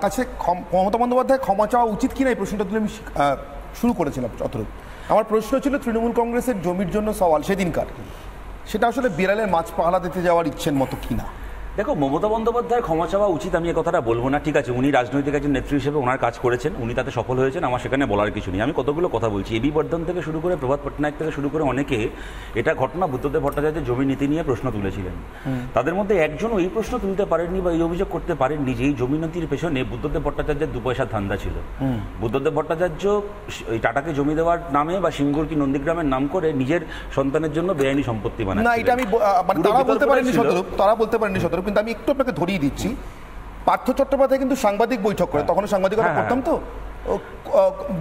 কাছে মমতা বন্দ্যোপাধ্যায় ক্ষমা চাওয়া উচিত কিনা এই প্রশ্নটা তুলে আমি শুরু করেছিলাম। অতএব আমার প্রশ্ন ছিল তৃণমূল কংগ্রেসের জমির জন্য সওয়াল সেদিনকার, সেটা আসলে বিড়ালের মাছ পাহারা দিতে যাওয়ার ইচ্ছের মতো কিনা। দেখো, মমতা বন্দ্যোপাধ্যায়ের ক্ষমা চাওয়া উচিত আমি এ কথাটা বলবো না, ঠিক আছে, উনি রাজনৈতিক একজন নেত্রী হিসেবে ওনার কাজ করেছেন, উনি তাতে সফল হয়েছেন, আমার সেখানে বলার কিছু নেই। আমি কতগুলো কথা বলছি, এবি বর্ধন থেকে শুরু করে প্রভাত পটনায়ক থেকে শুরু করে অনেকে এটা ঘটনা বুদ্ধদেব ভট্টাচার্যের জমি নীতি নিয়ে প্রশ্ন তুলেছিলেন। তাদের মধ্যে একজনও এই প্রশ্ন তুলতে পারেননি বা এই অভিযোগ করতে পারেননি যে এই জমি নীতির পেছনে বুদ্ধদেব ভট্টাচার্যের 2 পয়সার ধান্দা ছিল। বুদ্ধদেব ভট্টাচার্য ওই টাটাকে জমি দেওয়ার নামে বা সিঙ্গুর কি নন্দীগ্রামের নাম করে নিজের সন্তানের জন্য বেআইনি সম্পত্তি বানায় না, এটা আমি তারা বলতে পারেননি সতর্ক, কিন্তু আমি একটু আপনাকে ধরিয়ে দিচ্ছি, পার্থ চট্টোপাধ্যায় কিন্তু সাংবাদিক বৈঠক করে, তখন সাংবাদিকতা করতাম তো,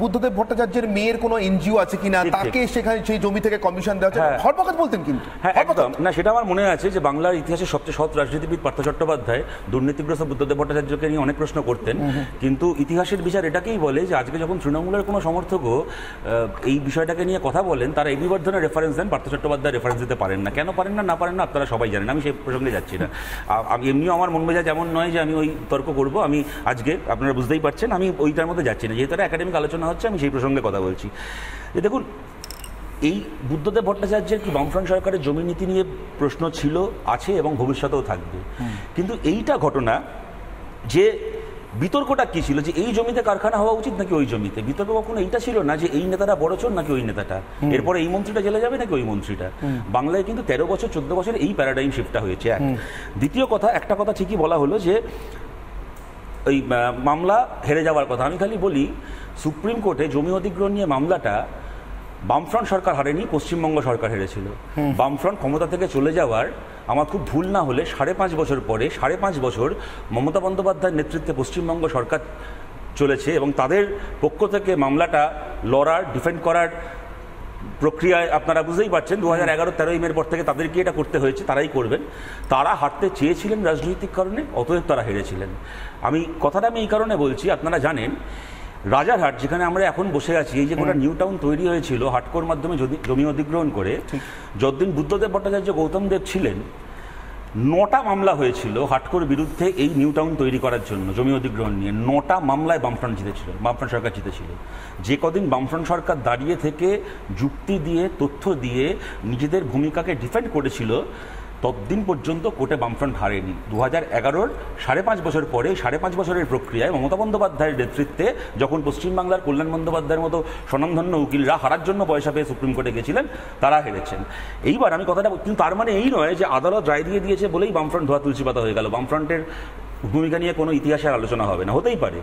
বুদ্ধদেব ভট্টাচার্যের মেয়ের কোনো এনজিও আছে কিনা, তাকে সেখানে সেই জমি থেকে কমিশন দেওয়া হচ্ছে, হরপকাত বলতেন কিন্তু। একদম না, সেটা আমার মনে আছে যে বাংলার ইতিহাসে সবচেয়ে সৎ রাজনীতিবিদ পার্থ চট্টোপাধ্যায় দুর্নীতিগ্রস্ত বুদ্ধদেব ভট্টাচার্যকে নিয়ে অনেক প্রশ্ন করতেন, কিন্তু ইতিহাসের বিচার এটাকেই বলে যে আজকে যখন তৃণমূলের কোনো সমর্থকও এই বিষয়টাকে নিয়ে কথা বলেন, তারা এবি বর্ধনের রেফারেন্স দেন, পার্থ চট্টোপাধ্যায় রেফারেন্স দিতে পারেন না। কেন পারেন না পারেন না আপনারা সবাই জানেন, আমি সেই প্রসঙ্গে যাচ্ছি না। আমি এমনিও আমার মন মেজাজ এমন নয় যে আমি ওই তর্ক করবো, আমি আজকে আপনারা বুঝতেই পারছেন আমি ওইটার মধ্যে যাচ্ছি না, যেহেতু একাডেমিক আলোচনা হচ্ছে আমি সেই প্রসঙ্গে কথা বলছি। যে দেখুন, এই বুদ্ধদেব ভট্টাচার্যের কি বামফ্রন্ট সরকারের জমি নীতি নিয়ে প্রশ্ন ছিল, আছে এবং ভবিষ্যতেও থাকবে, কিন্তু এইটা ঘটনা যে বিতর্কটা কি ছিল যে এই জমিতে কারখানা হওয়া উচিত নাকি ওই জমিতে, বিতর্ক কখনো এইটা ছিল না যে এই নেতাটা বড় চোর নাকি ওই নেতাটা, এরপরে এই মন্ত্রীটা জেলে যাবে নাকি ওই মন্ত্রীটা। বাংলায় কিন্তু 13 বছর 14 বছর এই প্যারাডাইম শিফটটা হয়েছে। দ্বিতীয় কথা, একটা কথা ঠিকই বলা হলো যে ওই মামলা হেরে যাওয়ার কথা, আমি খালি বলি সুপ্রিম কোর্টে জমি অধিগ্রহণ নিয়ে মামলাটা বামফ্রন্ট সরকার হারেনি, পশ্চিমবঙ্গ সরকার হেরেছিল। বামফ্রন্ট ক্ষমতা থেকে চলে যাওয়ার আমার খুব ভুল না হলে 5.5 বছর পরে 5.5 বছর মমতা বন্দ্যোপাধ্যায়ের নেতৃত্বে পশ্চিমবঙ্গ সরকার চলেছে এবং তাদের পক্ষ থেকে মামলাটা লড়ার ডিফেন্ড করার প্রক্রিয়ায় আপনারা বুঝতেই পারছেন 2011-13 মের পর থেকে তাদেরকে এটা করতে হয়েছে, তারাই করবেন। তারা হারতে চেয়েছিলেন রাজনৈতিক কারণে, অতএব তারা হেরেছিলেন। কথাটা আমি এই কারণে বলছি, আপনারা জানেন রাজারহাট যেখানে আমরা এখন বসে আছি, এই যে গোটা নিউ টাউন তৈরি হয়েছিল হাটকোর মাধ্যমে জমি অধিগ্রহণ করে, যতদিন বুদ্ধদেব ভট্টাচার্য গৌতম দেব ছিলেন 9টা মামলা হয়েছিল হাটকোর বিরুদ্ধে এই নিউ টাউন তৈরি করার জন্য জমি অধিগ্রহণ নিয়ে। 9টা মামলায় বামফ্রন্ট সরকার জিতেছিল। যে কদিন বামফ্রন্ট সরকার দাঁড়িয়ে থেকে যুক্তি দিয়ে তথ্য দিয়ে নিজেদের ভূমিকাকে ডিফেন্ড করেছিল, ততদিন পর্যন্ত কোর্টে বামফ্রন্ট হারেনি। 2011-র 5.5 বছর পরে 5.5 বছরের প্রক্রিয়ায় মমতা বন্দ্যোপাধ্যায়ের নেতৃত্বে যখন পশ্চিমবাংলার কল্যাণ বন্দ্যোপাধ্যায়ের মতো স্বনামধন্য উকিলরা হারার জন্য পয়সা পেয়ে সুপ্রিম কোর্টে গেছিলেন, তারা হেরেছেন। এইবার আমি কথাটা, কিন্তু তার মানে এই নয় যে আদালত রায় দিয়ে দিয়েছে বলেই বামফ্রন্ট ধোয়া তুলসী পাতা হয়ে গেল, বামফ্রন্টের ভূমিকা নিয়ে কোনো ইতিহাসের আলোচনা হবে না, হতেই পারে।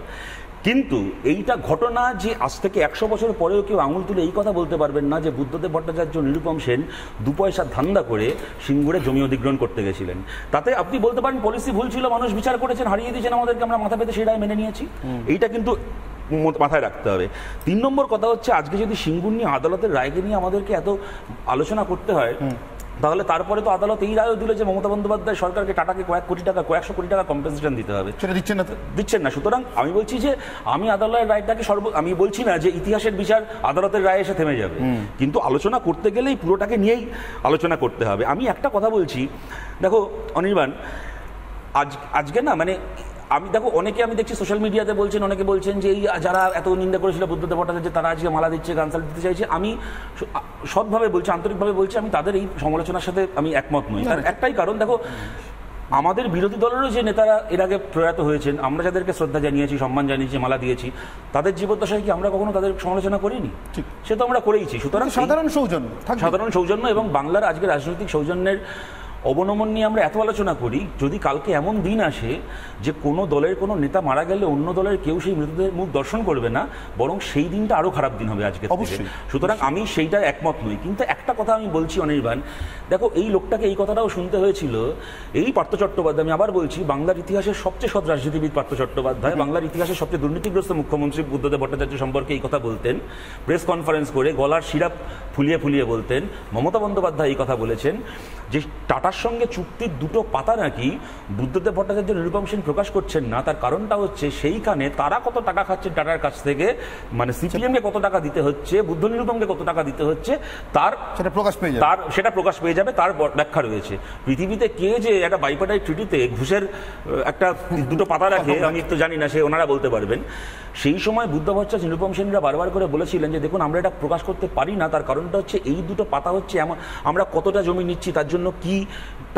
কিন্তু এইটা ঘটনা যে আজ থেকে 100 বছর পরেও কেউ আঙুল তুলে এই কথা বলতে পারবেন না যে বুদ্ধদেব ভট্টাচার্য নিরুপম সেন 2 পয়সার ধান্দা করে সিঙ্গুরে জমি অধিগ্রহণ করতে গেছিলেন। তাতে আপনি বলতে পারেন পলিসি ভুল ছিল, মানুষ বিচার করেছেন, হারিয়ে দিয়েছেন আমাদেরকে, আমরা মাথা পেতে সেই রায় মেনে নিয়েছি। এইটা কিন্তু মাথায় রাখতে হবে। 3 নম্বর কথা হচ্ছে, আজকে যদি সিঙ্গুর নিয়ে আদালতের রায়কে নিয়ে আমাদেরকে এত আলোচনা করতে হয়, তাহলে তারপরে তো আদালত এই রায়ও দিল যে মমতা বন্দ্যোপাধ্যায় সরকারকে টাটাকে কয়েকশো কোটি টাকা কম্পেনসেশন দিতে হবে, সেটা দিচ্ছেন না। সুতরাং আমি বলছি যে আমি আদালতের রায়টাকে আমি বলছি না যে ইতিহাসের বিচার আদালতের রায় এসে থেমে যাবে, কিন্তু আলোচনা করতে গেলেই পুরোটাকে নিয়েই আলোচনা করতে হবে। আমি একটা কথা বলছি, দেখো অনির্বাণ, আজকে না মানে দেখো অনেকে আমি দেখছি সোশ্যাল মিডিয়াতে বলছেন, অনেকে বলছেন যে এই যারা এত নিন্দা করেছিল বুদ্ধদেব ভট্টাচার্য তারা আজকে মালা দিচ্ছে, গানসাল দিতে চাইছে। আমি সৎভাবে বলছি, আন্তরিকভাবে বলছি, আমি তাদের এই সমালোচনার সাথে আমি একমত নই। তার একটাই কারণ, দেখো আমাদের বিরোধী দলেরও যে নেতারা এর আগে প্রয়াত হয়েছেন, আমরা যাদেরকে শ্রদ্ধা জানিয়েছি, সম্মান জানিয়েছি, মালা দিয়েছি, তাদের জীবদ্দশায় কি আমরা কখনো তাদের সমালোচনা করিনি? সে তো আমরা করেইছি। সুতরাং সাধারণ সৌজন্য এবং বাংলার আজকে রাজনৈতিক সৌজন্যের অবনমন নিয়ে আমরা এত আলোচনা করি, যদি কালকে এমন দিন আসে যে কোনো দলের কোনো নেতা মারা গেলে অন্য দলের কেউ সেই মৃতদেহের মুখ দর্শন করবে না, বরং সেই দিনটা আরো খারাপ দিন হবে আজকে। সুতরাং আমি সেইটা একমত নই। কিন্তু একটা কথা আমি বলছি অনির্বাণ, দেখো এই লোকটাকে এই কথাটাও শুনতে হয়েছিল, এই পার্থ চট্টোপাধ্যায়, আমি আবার বলছি বাংলার ইতিহাসের সবচেয়ে সৎ রাজনীতিবিদ পার্থ চট্টোপাধ্যায় বাংলার ইতিহাসের সবচেয়ে দুর্নীতিগ্রস্ত মুখ্যমন্ত্রী বুদ্ধদেব ভট্টাচার্য সম্পর্কে এই কথা বলতেন, প্রেস কনফারেন্স করে গলার সিরাপ ফুলিয়ে ফুলিয়ে বলতেন। মমতা বন্দ্যোপাধ্যায় এই কথা বলেছেন। যে টাটার সঙ্গে চুক্তির দুটো পাতা নাকি বুদ্ধদেব ভট্টাচার্য নিরুপম সেন প্রকাশ করছেন না, তার কারণটা হচ্ছে সেইখানে তারা কত টাকা খাচ্ছেন টাটার কাছ থেকে, মানে সিপিএমকে কত টাকা দিতে হচ্ছে, বুদ্ধ নিরুপমকে কত টাকা দিতে হচ্ছে, তার সেটা প্রকাশ পেয়ে যাবে, তার ব্যাখ্যা রয়েছে। পৃথিবীতে কে যে একটা বাইপার্টাইট ট্রিটিতে ঘুষের একটা দুটো পাতা রাখে আমি তো জানি না, সে ওনারা বলতে পারবেন। সেই সময় বুদ্ধ ভট্টাচার্য নিরুপম সেনরা বারবার করে বলেছিলেন যে দেখুন আমরা এটা প্রকাশ করতে পারি না, তার কারণটা হচ্ছে এই দুটো পাতা হচ্ছে আমরা কতটা জমি নিচ্ছি, তার জন্য কি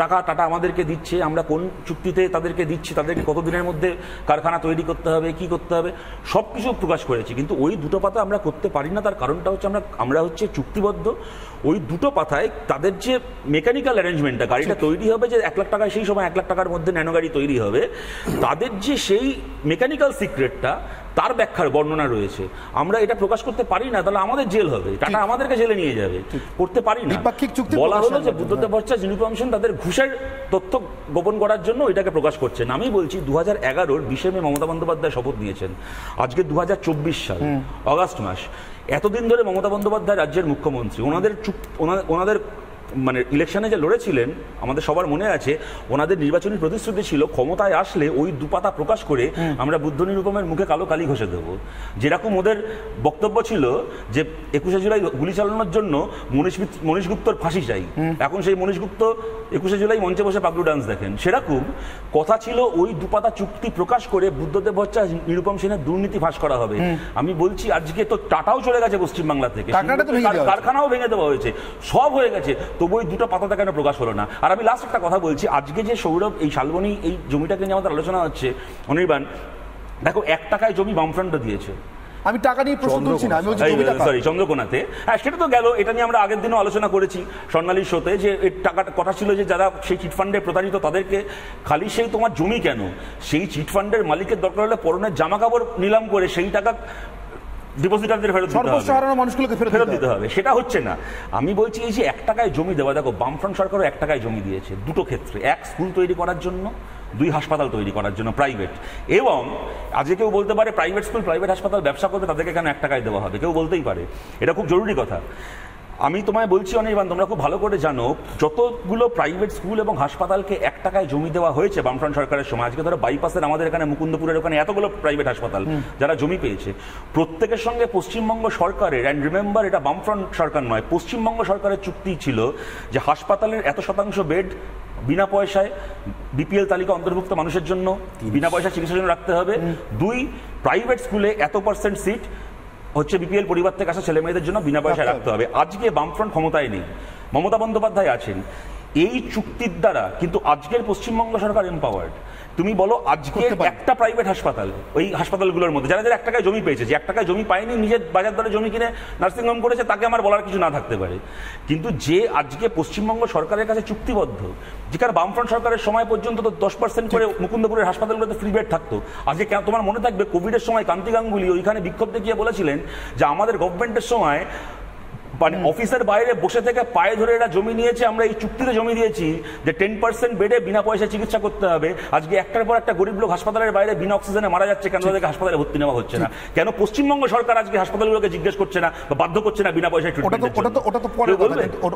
টাকা টাটা আমাদেরকে দিচ্ছে, আমরা কোন চুক্তিতে তাদেরকে দিচ্ছি, তাদেরকে কতদিনের মধ্যে কারখানা তৈরি করতে হবে, কি করতে হবে, সব কিছু প্রকাশ করেছি। কিন্তু ওই দুটো পাতা আমরা করতে পারি না, তার কারণটা হচ্ছে আমরা হচ্ছে চুক্তিবদ্ধ। ওই দুটো পাতায় তাদের যে মেকানিক্যাল অ্যারেঞ্জমেন্টটা, গাড়িটা তৈরি হবে যে 1 লাখ টাকায়, সেই সময় 1 লাখ টাকার মধ্যে ন্যানো গাড়ি তৈরি হবে, তাদের যে সেই মেকানিক্যাল সিক্রেটটা, তার ব্যাখ্যার বর্ণনা রয়েছে। আমরা এটা প্রকাশ করতে পারি না, তাহলে আমাদের জেল হবে, টাটা আমাদেরকে জেলে নিয়ে যাবে, করতে পারি না। বলা হলো যে বুদ্ধদেব ভট্টাচার্য নিরুপম সেন তাদের ঘুষের তথ্য গোপন করার জন্য এটাকে প্রকাশ করছেন। আমি বলছি 2011-র 20 মে মমতা বন্দ্যোপাধ্যায় শপথ নিয়েছেন, আজকে 2024 সাল, অগাস্ট মাস। এতদিন ধরে মমতা বন্দ্যোপাধ্যায় রাজ্যের মুখ্যমন্ত্রী, ওনাদের মানে ইলেকশনে যে লড়েছিলেন আমাদের সবার মনে আছে, ওনাদের নির্বাচনী প্রতিশ্রুতি ছিল ক্ষমতায় আসলে ওই দুপাতা প্রকাশ করে আমরা বুদ্ধ নিরুপমের মুখে কালো কালি ঘষে দেব। যেরকম ওদের বক্তব্য ছিল যে 21শে জুলাই গুলি চালানোর জন্য মনীষ গুপ্তর ফাঁসি চাই, এখন সেই মনীষ গুপ্ত 21শে জুলাই মঞ্চে বসে পাগলু ডান্স দেখেন। সেরকম কথা ছিল ওই দুপাতা চুক্তি প্রকাশ করে বুদ্ধদেব ভট্টাচার্য নিরুপম সেনের দুর্নীতি ফাঁস করা হবে। আমি বলছি আজকে তো টাটাও চলে গেছে পশ্চিমবাংলা থেকে, কারখানাও ভেঙে দেওয়া হয়েছে, সব হয়ে গেছে, তবু ওই দুটো পাতাটা কেন প্রকাশ হলো না? আর আমি লাস্ট একটা কথা বলছি, আজকে যে সৌরভ এই শালবনী এই জমিটাকে নিয়ে আমাদের আলোচনা হচ্ছে, অনির্বাণ দেখো 1 টাকায় জমি বামফ্রন্ট দিয়েছে, আমি টাকা নিয়ে প্রশ্ন তুলছি না, আমি বলছি চন্দ্রকোনাতে, হ্যাঁ সেটা তো গেল, এটা নিয়ে আমরা আগের দিনও আলোচনা করেছি স্বর্ণালীর শোতে, যে এই টাকাটা কথা ছিল যে যারা সেই চিটফান্ডে প্রতারিত তাদেরকে খালি সেই তোমার জমি কেন, সেই চিটফান্ডের মালিকের দরকার হলে পরনের জামা কাপড় নিলাম করে সেই টাকা ডিপোজিটারদের ফেরত দিতে হবে, সেটা হচ্ছে না। আমি বলছি এই যে 1 টাকায় জমি দেওয়া, দেখো বামফ্রন্ট সরকারও 1 টাকায় জমি দিয়েছে দুটো ক্ষেত্রে, 1 স্কুল তৈরি করার জন্য, 2 হাসপাতাল তৈরি করার জন্য প্রাইভেট। এবং আজকে কেউ বলতে পারে প্রাইভেট স্কুল প্রাইভেট হাসপাতাল ব্যবসা করবে, তাদেরকে কেন 1 টাকায় দেওয়া হবে, কেউ বলতেই পারে, এটা খুব জরুরি কথা। আমি তোমায় বলছি অনির্বাণ, তোমরা খুব ভালো করে জানো যতগুলো প্রাইভেট স্কুল এবং হাসপাতালকে 1 টাকায় জমি দেওয়া হয়েছে বামফ্রন্ট সরকারের সময়, আজকে ধরো বাইপাসের আমাদের এখানে মুকুন্দপুরের ওখানে এতগুলো প্রাইভেট হাসপাতাল যারা জমি পেয়েছে, প্রত্যেকের সঙ্গে পশ্চিমবঙ্গ সরকারের, অ্যান্ড রিমেম্বার এটা বামফ্রন্ট সরকার নয়, পশ্চিমবঙ্গ সরকারের চুক্তি ছিল যে হাসপাতালের এত শতাংশ বেড বিনা পয়সায় বিপিএল তালিকা অন্তর্ভুক্ত মানুষের জন্য বিনা পয়সায় চিকিৎসার জন্য রাখতে হবে, 2 প্রাইভেট স্কুলে এত % সিট হচ্ছে বিপিএল পরিবার থেকে আসা ছেলে মেয়েদের জন্য বিনা পয়সায় রাখতে হবে। আজকে বামফ্রন্ট ক্ষমতায় নেই, মমতা বন্দ্যোপাধ্যায় আছেন, এই চুক্তির দ্বারা কিন্তু আজকের পশ্চিমবঙ্গ সরকার এম্পাওয়ার্ড। তুমি বলো আজকে একটা প্রাইভেট হাসপাতাল, ওই হাসপাতালগুলোর মধ্যে যারা 1 টাকায় জমি পেয়েছে, যে 1 টাকায় জমি পায়নি নিজের বাজার দরে জমি কিনে নার্সিংহোম করেছে, তাকে আমার বলার কিছু না থাকতে পারে, কিন্তু যে আজকে পশ্চিমবঙ্গ সরকারের কাছে চুক্তিবদ্ধ, যেখানে বামফ্রন্ট সরকারের সময় পর্যন্ত তো 10% করে মুকুন্দপুরের হাসপাতালগুলোতে ফ্রি বেড থাকতো, আজকে কেন তোমার মনে থাকবে কোভিডের সময় কান্তি গাঙ্গুলি ওইখানে বিক্ষোভ দেখিয়ে বলেছিলেন যে আমাদের গভর্নমেন্টের সময় মানে অফিসের বাইরে বসে থেকে পায়ে ধরে এরা জমি নিয়েছে, আমরা এই চুক্তিতে জমি দিয়েছি যে 10% বেডে বিনা পয়সায় চিকিৎসা করতে হবে। আজকে একটার পর একটা গরিব লোক হাসপাতালের বাইরে বিনা অক্সিজেনে মারা যাচ্ছে, কেন তাদেরকে হাসপাতালে ভর্তি নেওয়া হচ্ছে না? কেন পশ্চিমবঙ্গ সরকার আজকে হাসপাতালগুলোকে জিজ্ঞেস করছে না বা বাধ্য করছে না বিনা পয়সায় ট্রিটমেন্ট?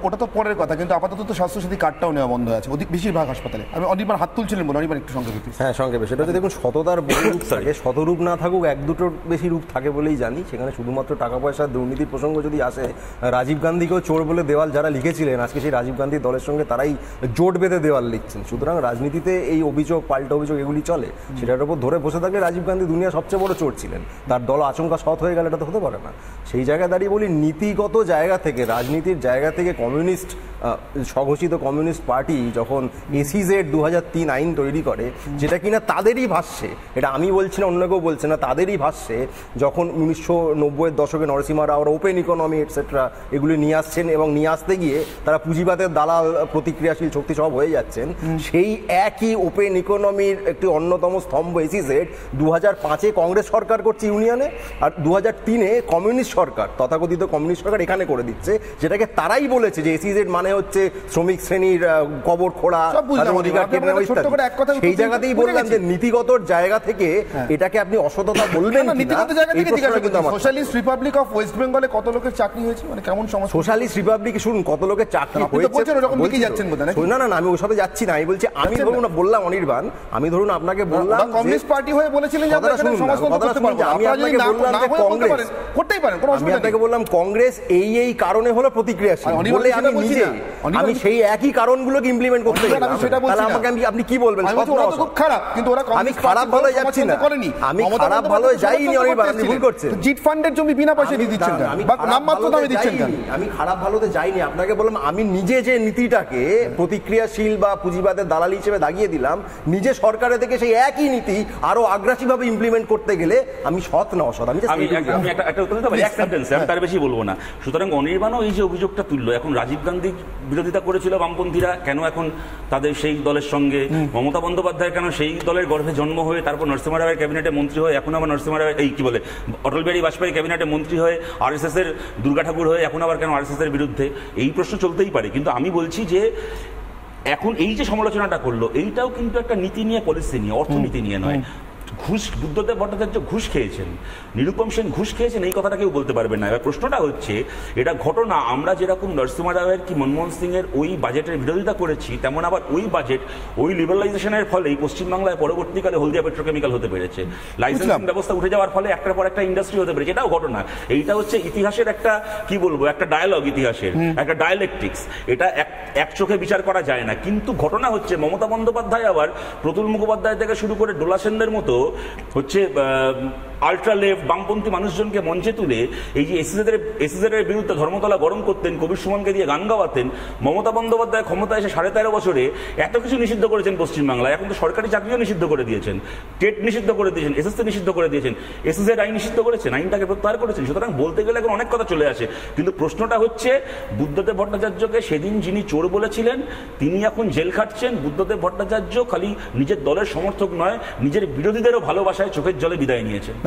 ওটা তো পরের কথা, কিন্তু আপাতত তো স্বাস্থ্যসাথী কার্ডটাও নেওয়া বন্ধ আছে বেশিরভাগ হাসপাতালে। আমি অনির্বাণ হাত তুলছিলেন বলে, অনির্বাণ একটু সঙ্গে হ্যাঁ সংক্ষেপে সেটা হচ্ছে দেখুন, সততার বহু রূপ থাকে, শতরূপ না থাকুক 1-2টোর বেশি রূপ থাকে বলেই জানি। সেখানে শুধুমাত্র টাকা পয়সার দুর্নীতির প্রসঙ্গ যদি আসে, রাজীব গান্ধীকেও চোর বলে দেওয়াল যারা লিখেছিলেন, আজকে সেই রাজীব গান্ধী দলের সঙ্গে তারাই জোট বেঁধে দেওয়াল লিখছেন। সুতরাং রাজনীতিতে এই অভিযোগ পাল্টা অভিযোগ এগুলি চলে, সেটার উপর ধরে বসে থাকলে রাজীব গান্ধী দুনিয়ার সবচেয়ে বড় চোর ছিলেন, তার দল আচমকা সৎ হয়ে গেলে এটা তো হতে পারে না। সেই জায়গায় দাঁড়িয়ে বলি, নীতিগত জায়গা থেকে, রাজনীতির জায়গা থেকে কমিউনিস্ট স্বঘোষিত কমিউনিস্ট পার্টি যখন এসিজেড 2003 আইন তৈরি করে, যেটা কিনা তাদেরই ভাষ্যে, এটা আমি বলছি না, অন্য কেউ বলছে না, তাদেরই ভাষ্যে, যখন 1990-এর দশকে নরসিংহ রাওরা ওপেন ইকোনমি এটসেট্রা এগুলি নিয়ে আসছেন এবং নিয়ে আসতে গিয়ে তারা পুঁজিবাদের দালাল প্রতিক্রিয়াশীল শক্তি সব হয়ে যাচ্ছেন, সেই একই ওপেন ইকোনমির একটি অন্যতম স্তম্ভ এসিজেড 2005-এ কংগ্রেস সরকার করছে ইউনিয়নে, আর 2003-এ কমিউনিস্ট সরকার, তথাকথিত কমিউনিস্ট সরকার এখানে করে দিচ্ছে, যেটাকে তারাই বলেছে যে এসিজেড মানে হচ্ছে শ্রমিক শ্রেণীর কবর খোঁড়া, অধিকার কেড়ে নেওয়া ইত্যাদি। সেই জায়গাতেই বললাম যে নীতিগত জায়গা থেকে এটাকে আপনি অসততা বলবেন, নীতিগত জায়গা থেকে সোশ্যালিস্ট রিপাবলিক অফ ওয়েস্ট বেঙ্গলে কত লোকের চাকরি হয়েছে, মানে কেমন সমস্যা? সোশ্যালিস্ট রিপাবলিকে শুনুন কত লোকের চাকরি আপনি তো বলছেন ওরকম দিকেই যাচ্ছেন বোধহয়, নাকি? না আমি ওর সাথে যাচ্ছি না, আমি বলছি আমি ধরুন বললাম অনির্বাণ, আমি ধরুন আপনাকে বললাম কমিউনিস্ট পার্টি হয়ে বলেছিলেন যে আপনারা সমাজতন্ত্র করতে পারবেন, আমি আপনাকে বললাম যে কংগ্রেস করতেই পারেন, কোনো আমি অসুবিধা নেই। আপনাকে বললাম কংগ্রেস এই কারণে হলো প্রতিক্রিয়াশীল বলে আমি নিজে আমি সেই একই কারণগুলোকে ইমপ্লিমেন্ট করতে গেলাম। তাহলে আমাকে আপনি কি বলবেন? ওরা তো খুব খারাপ, কিন্তু ওরা আমি খারাপ ভালো যাচ্ছি না, আমি খারাপ ভালো যাইনি অনির্বাণ, আপনি ভুল করছেন। জিট ফান্ডের জমি বিনা পয়সায় দিয়ে দিচ্ছেন, নামমাত্র দামে দিচ্ছেন কেন? আমি খারাপ ভালোতে যাইনি, আপনাকে বললাম আমি নিজে যে নীতিটাকে প্রতিক্রিয়াশীল বা পুঁজিবাদের দালালি হিসেবে দাগিয়ে দিলাম, নিজে সরকারে থেকে সেই একই নীতি আরো আগ্রাসী ভাবে ইমপ্লিমেন্ট করতে গেলে আমি সৎ না অসৎ। আমি একটা উত্তর দিতে পারি, এক সেন্টেন্স, আমি তার বেশি বলবো না। সুতরাং অনির্বাণও এই যে অভিযোগটা তুললো, এখন রাজীব গান্ধী বিরোধিতা করেছিল বামপন্থীরা, কেন এখন তাদের সেই দলের সঙ্গে? মমতা বন্দ্যোপাধ্যায় কেন সেই দলের গর্ভে জন্ম হয়ে তারপর নরসিংহ রায়ের ক্যাবিনেটে মন্ত্রী হয়ে এখন আবার নরসিংহ রায় এই কি বলে অটল বিহারী বাজপেয়ী ক্যাবিনেটে মন্ত্রী হয়ে আরএসএস এর দুর্গা ঠাকুর হয়ে এখন আবার কেন আরএসএস এর বিরুদ্ধে? এই প্রশ্ন চলতেই পারে, কিন্তু আমি বলছি যে এখন এই যে সমালোচনাটা করলো এইটাও কিন্তু একটা নীতি নিয়ে, পলিসি নিয়ে, অর্থনীতি নিয়ে নয়। ঘুষ, বুদ্ধদেব ভট্টাচার্য ঘুষ খেয়েছেন, নিরুপম সেন ঘুষ খেয়েছেন, এই কথাটা কেউ বলতে পারবে না। এবার প্রশ্নটা হচ্ছে, এটা ঘটনা আমরা যেরকম নরসিংহ রায়ের কি মনমোহন সিং এর ওই বাজেটের বিরোধিতা করেছি, তেমন আবার ওই বাজেট, ওই লিবারালাইজেশনের ফলেই পশ্চিমবাংলায় পরবর্তীকালে হলদিয়া পেট্রোকেমিক্যাল হতে পেরেছে, লাইসেন্সিং ব্যবস্থা উঠে যাওয়ার ফলে একটার পর একটা ইন্ডাস্ট্রি হতে পেরেছে। এটাও ঘটনা। এইটা হচ্ছে ইতিহাসের একটা কি বলবো, একটা ডায়ালগ, ইতিহাসের একটা ডায়ালেকটিক্স। এটা এক চোখে বিচার করা যায় না। কিন্তু ঘটনা হচ্ছে মমতা বন্দ্যোপাধ্যায় আবার প্রতুল মুখোপাধ্যায় থেকে শুরু করে ডোলা সেনদের মতো হচ্ছে আল্ট্রা লেফট বামপন্থী মানুষজনকে মঞ্চে তুলে এই যে এসিজেড এর বিরুদ্ধে ধর্মতলা গরম করতেন, কবির সুমনকে দিয়ে গান গাওয়াতেন। মমতা বন্দ্যোপাধ্যায় ক্ষমতা এসে 13.5 বছরে এত কিছু নিষিদ্ধ করেছেন পশ্চিমবাংলায়, এখন তো সরকারি চাকরিও নিষিদ্ধ করে দিয়েছেন, টেট নিষিদ্ধ করে দিয়েছেন, এসএসসি নিষিদ্ধ করে দিয়েছেন, এসিজেড আইন নিষিদ্ধ করেছেন, আইনটাকে প্রত্যাহার করেছেন। সুতরাং বলতে গেলে এখন অনেক কথা চলে আসে, কিন্তু প্রশ্নটা হচ্ছে বুদ্ধদেব ভট্টাচার্যকে সেদিন যিনি চোর বলেছিলেন তিনি এখন জেল খাটছেন। বুদ্ধদেব ভট্টাচার্য খালি নিজের দলের সমর্থক নয়, নিজের বিরোধীদেরও ভালোবাসায় চোখের জলে বিদায় নিয়েছেন।